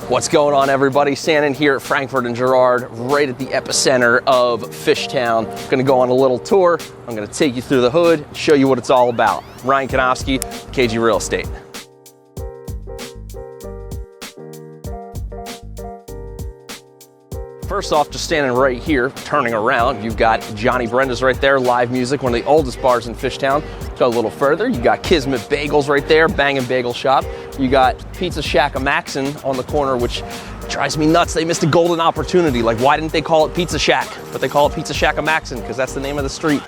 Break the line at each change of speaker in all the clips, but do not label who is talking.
What's going on, everybody? Standing here at Frankford and Girard, right at the epicenter of Fishtown. Gonna go on a little tour. I'm gonna take you through the hood, show you what it's all about. Ryan Kanofsky, KG Real Estate. First off, just standing right here, turning around, you've got Johnny Brenda's right there, live music, one of the oldest bars in Fishtown. Go a little further, you got Kismet Bagels right there, banging bagel shop. You got Pizza Shack Maxon on the corner, which drives me nuts. They missed a golden opportunity. Like, why didn't they call it Pizza Shack? But they call it Pizza Shack Maxon because that's the name of the street.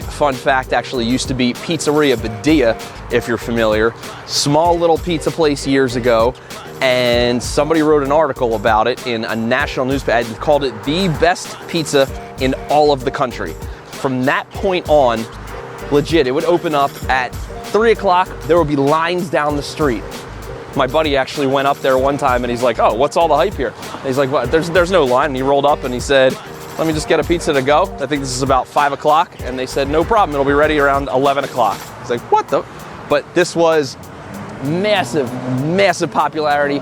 Fun fact, actually used to be Pizzeria Badia, if you're familiar. Small little pizza place years ago, and somebody wrote an article about it in a national newspaper and called it the best pizza in all of the country. From that point on, legit, it would open up at 3 o'clock, there would be lines down the street. My buddy actually went up there one time and he's like, oh, what's all the hype here? And he's like, well, there's no line. And he rolled up and he said, let me just get a pizza to go. I think this is about 5 o'clock. And they said, no problem, it'll be ready around 11 o'clock. He's like, what the? But this was massive, massive popularity.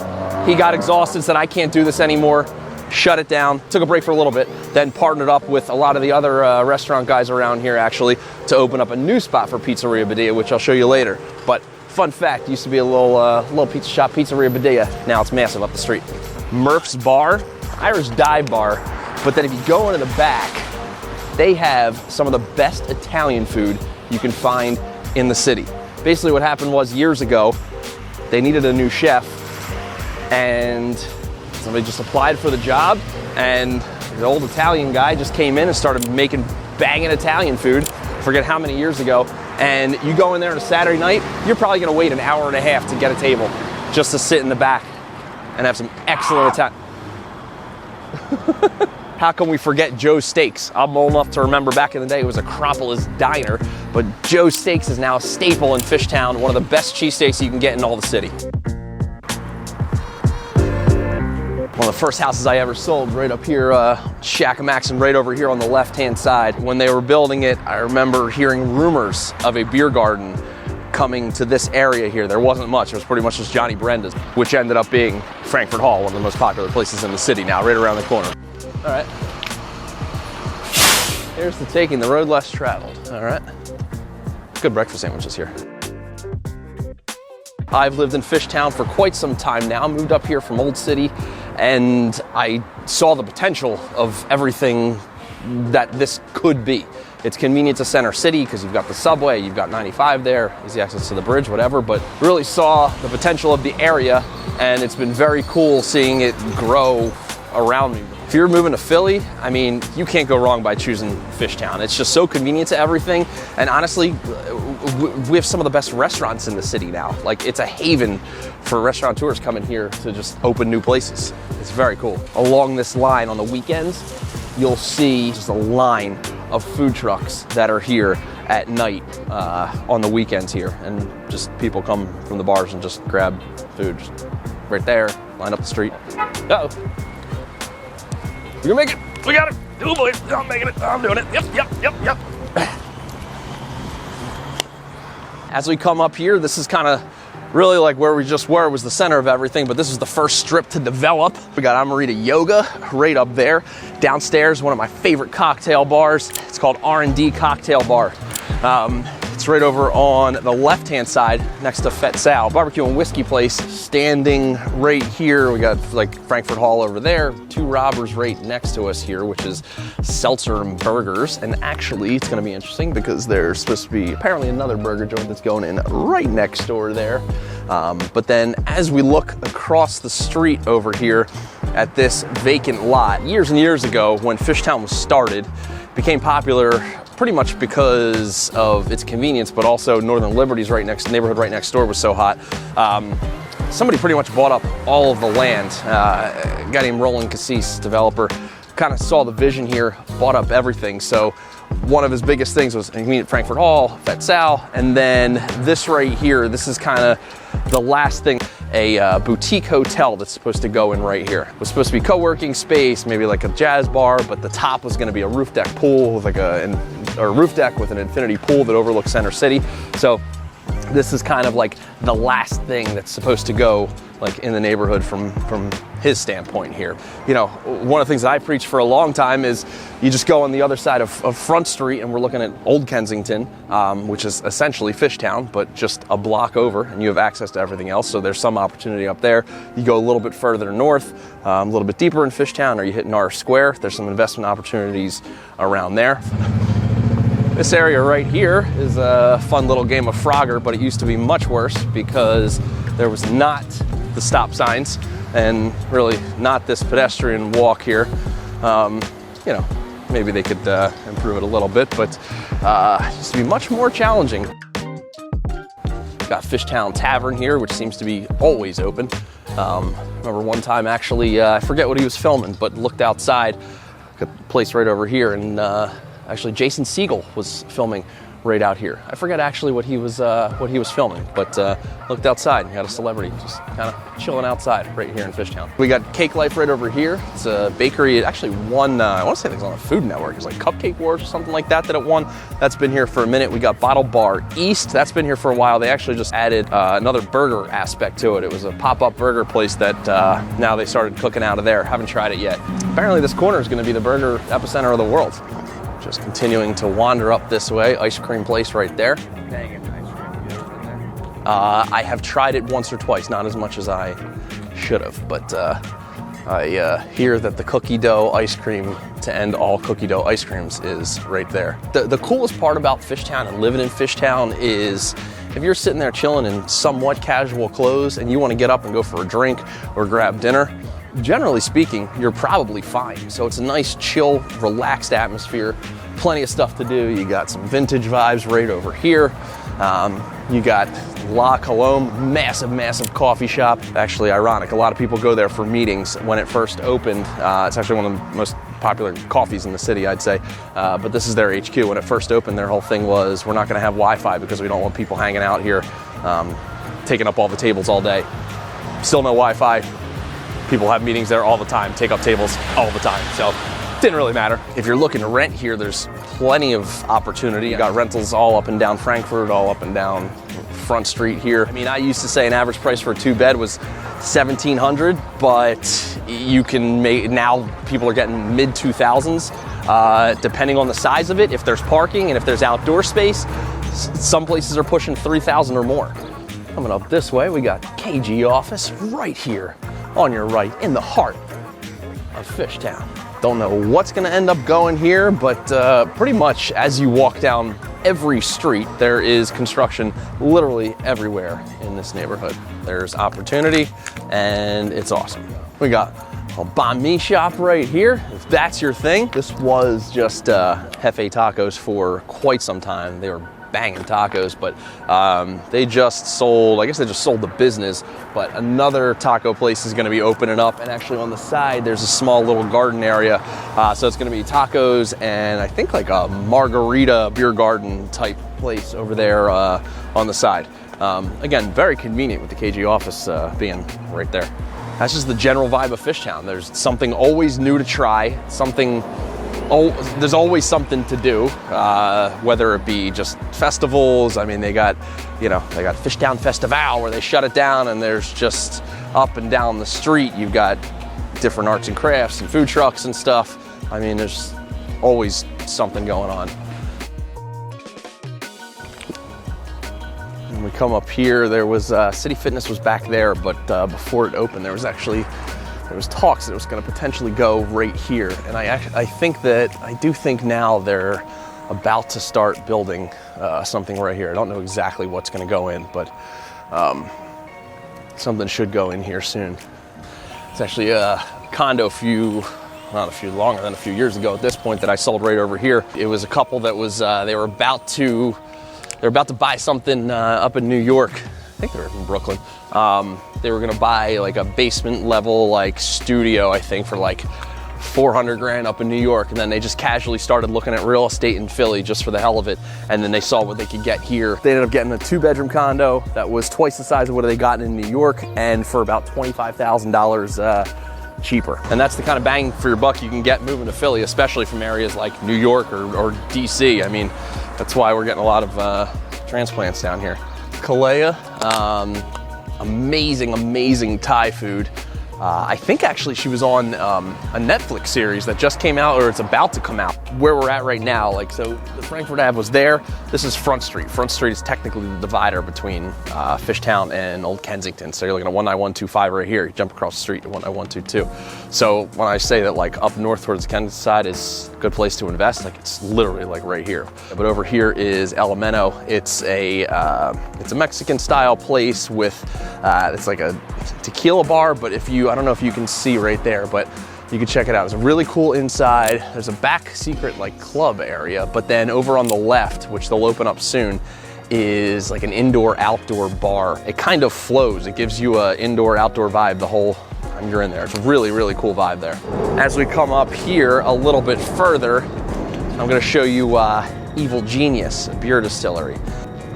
He got exhausted, said, I can't do this anymore. Shut it down, took a break for a little bit, then partnered up with a lot of the other restaurant guys around here actually to open up a new spot for Pizzeria Badia, which I'll show you later. But fun fact, used to be a little pizza shop, Pizzeria Badia. Now it's massive up the street. Murph's Bar, Irish dive bar. But then if you go into the back, they have some of the best Italian food you can find in the city. Basically what happened was years ago, they needed a new chef and somebody just applied for the job, and the old Italian guy just came in and started making banging Italian food. Forget how many years ago. And you go in there on a Saturday night, you're probably gonna wait an hour and a half to get a table just to sit in the back and have some excellent Italian. How can we forget Joe's Steaks? I'm old enough to remember back in the day it was Acropolis Diner, but Joe's Steaks is now a staple in Fishtown, one of the best cheesesteaks you can get in all the city. One of the first houses I ever sold, right up here, Shack Maxon, right over here on the left-hand side. When they were building it, I remember hearing rumors of a beer garden coming to this area here. There wasn't much, it was pretty much just Johnny Brenda's, which ended up being Frankford Hall, one of the most popular places in the city now, right around the corner. All right. Here's the taking the road less traveled, all right. Good breakfast sandwiches here. I've lived in Fishtown for quite some time now, moved up here from Old City, and I saw the potential of everything that this could be. It's convenient to center city because you've got the subway, you've got 95 there, easy access to the bridge, whatever, but really saw the potential of the area, and it's been very cool seeing it grow around me. If you're moving to Philly, I mean, you can't go wrong by choosing Fishtown. It's just so convenient to everything, and honestly, we have some of the best restaurants in the city now. Like, it's a haven for restaurateurs coming here to just open new places. It's very cool. Along this line on the weekends, you'll see just a line of food trucks that are here at night on the weekends here, and just people come from the bars and just grab food just right there, line up the street. Uh-oh. You're gonna make it. We got it. Oh boy, I'm making it. I'm doing it. Yep. As we come up here, this is kind of really like where we just were, was the center of everything, but this is the first strip to develop. We got Amarita Yoga right up there. Downstairs, one of my favorite cocktail bars. It's called R&D Cocktail Bar. It's right over on the left-hand side next to Fishtown. Barbecue and whiskey place standing right here. We got like Frankford Hall over there. Two Robbers right next to us here, which is Seltzer and Burgers. And actually, it's gonna be interesting because there's supposed to be apparently another burger joint that's going in right next door there. But then as we look across the street over here at this vacant lot, years and years ago when Fishtown was started, became popular pretty much because of its convenience, but also Northern Liberty's neighborhood right next door was so hot. Somebody pretty much bought up all of the land. A guy named Roland Cassis, developer, kind of saw the vision here, bought up everything. So one of his biggest things was convenient Frankford Hall, Fishtown, and then this right here, this is kind of the last thing. A boutique hotel that's supposed to go in right here. It was supposed to be co-working space, maybe like a jazz bar, but the top was gonna be a roof deck pool with like a roof deck with an infinity pool that overlooks Center City. So This is kind of like the last thing that's supposed to go like in the neighborhood from his standpoint here. You know, one of the things that I preached for a long time is you just go on the other side of Front Street, and we're looking at Old Kensington, which is essentially Fishtown, but just a block over, and you have access to everything else. So there's some opportunity up there. You go a little bit further north, a little bit deeper in Fishtown, or you hit Norris Square. There's some investment opportunities around there. This area right here is a fun little game of Frogger, but it used to be much worse because there was not the stop signs and really not this pedestrian walk here. You know, maybe they could improve it a little bit, but it used to be much more challenging. Got Fishtown Tavern here, which seems to be always open. Remember one time actually, I forget what he was filming, but looked outside, got the place right over here, and actually, Jason Segel was filming right out here. I forget actually what he was filming, but looked outside and had a celebrity just kind of chilling outside right here in Fishtown. We got Cake Life right over here. It's a bakery. It actually won, I want to say it was on the Food Network. It's like Cupcake Wars or something like that it won. That's been here for a minute. We got Bottle Bar East. That's been here for a while. They actually just added another burger aspect to it. It was a pop-up burger place that now they started cooking out of there. Haven't tried it yet. Apparently this corner is going to be the burger epicenter of the world. Just continuing to wander up this way. Ice cream place right there. I have tried it once or twice, not as much as I should have, but I hear that the cookie dough ice cream to end all cookie dough ice creams is right there. The coolest part about Fishtown and living in Fishtown is if you're sitting there chilling in somewhat casual clothes and you want to get up and go for a drink or grab dinner, generally speaking, you're probably fine. So it's a nice, chill, relaxed atmosphere. Plenty of stuff to do. You got some vintage vibes right over here. You got La Colombe, massive coffee shop. Actually ironic, a lot of people go there for meetings when it first opened. It's actually one of the most popular coffees in the city, I'd say. But this is their HQ. When it first opened, their whole thing was, we're not gonna have Wi-Fi because we don't want people hanging out here, taking up all the tables all day. Still no Wi-Fi. People have meetings there all the time, take up tables all the time. So didn't really matter. If you're looking to rent here, there's plenty of opportunity. You got rentals all up and down Frankford, all up and down Front Street here. I mean, I used to say an average price for a 2-bed was $1,700, but you can make, now people are getting mid 2000s, depending on the size of it. If there's parking and if there's outdoor space, some places are pushing 3,000 or more. Coming up this way, we got KG office right here on your right in the heart of Fishtown. Don't know what's gonna end up going here, but pretty much as you walk down every street, there is construction literally everywhere in this neighborhood. There's opportunity and it's awesome. We got a banh mi shop right here. If that's your thing, this was just Jefe Tacos for quite some time. They were banging tacos, but they just sold, I guess they just sold the business, but another taco place is gonna be opening up, and actually on the side there's a small little garden area, so it's gonna be tacos and I think like a margarita beer garden type place over there on the side. Again, very convenient with the KG office being right there. That's just the general vibe of Fishtown. There's something always new to try, there's always something to do, whether it be just festivals. I mean, they got Fishtown Festival where they shut it down and there's just up and down the street, you've got different arts and crafts and food trucks and stuff. I mean, there's always something going on. When we come up here, there was, City Fitness was back there, but before it opened, there was talks that it was going to potentially go right here, and I do think now they're about to start building something right here. I don't know exactly what's going to go in, but something should go in here soon. It's actually a condo longer than a few years ago at this point that I sold right over here. It was a couple that was they were about to buy something up in New York. I think they were in Brooklyn. They were gonna buy like a basement level like studio, I think, for like 400 grand up in New York, and then they just casually started looking at real estate in Philly just for the hell of it, and then they saw what they could get here. They ended up getting a 2-bedroom condo that was twice the size of what they got in New York, and for about $25,000 cheaper. And that's the kind of bang for your buck you can get moving to Philly, especially from areas like New York or DC. I mean, that's why we're getting a lot of transplants down here. Kalea. Amazing Thai food. I think actually she was on a Netflix series that just came out, or it's about to come out. Where we're at right now, like, so the Frankford Ave was there. This is Front Street. Front Street is technically the divider between Fishtown and Old Kensington. So you're looking at 19125 right here. You jump across the street to 19122. So when I say that like up north towards the Kensington side is a good place to invest, like it's literally like right here. But over here is Elemento. It's a Mexican style place with, it's like a tequila bar, but if you, I don't know if you can see right there, but you can check it out. It's a really cool inside. There's a back secret like club area, but then over on the left, which they'll open up soon, is like an indoor-outdoor bar. It kind of flows. It gives you a indoor-outdoor vibe the whole time you're in there. It's a really cool vibe there. As we come up here a little bit further, I'm gonna show you Evil Genius, a beer distillery.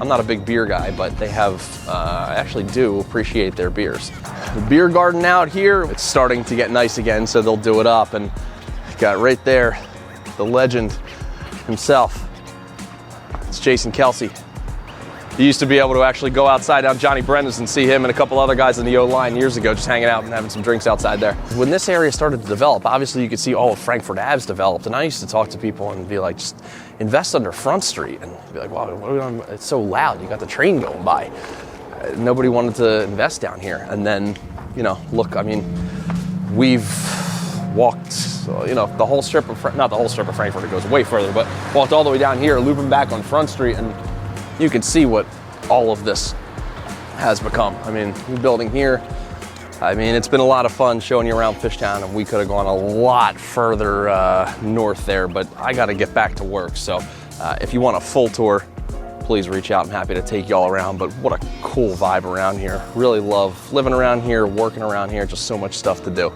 I'm not a big beer guy, but they have, I actually do appreciate their beers. The beer garden out here, it's starting to get nice again, so they'll do it up. And got right there, the legend himself. It's Jason Kelsey. You used to be able to actually go outside down Johnny Brenda's and see him and a couple other guys in the O-line years ago, just hanging out and having some drinks outside there. When this area started to develop, obviously you could see all of Frankford Ave's developed, and I used to talk to people and be like, just invest under Front Street, and be like, wow, it's so loud, you got the train going by. Nobody wanted to invest down here. And then, you know, look, I mean, we've walked, you know, the whole strip of, not the whole strip of Frankfurt, it goes way further, but walked all the way down here, looping back on Front Street, and you can see what all of this has become. I mean, new building here. I mean, it's been a lot of fun showing you around Fishtown, and we could have gone a lot further north there, but I got to get back to work. So if you want a full tour, please reach out. I'm happy to take y'all around, but what a cool vibe around here. Really love living around here, working around here, just so much stuff to do.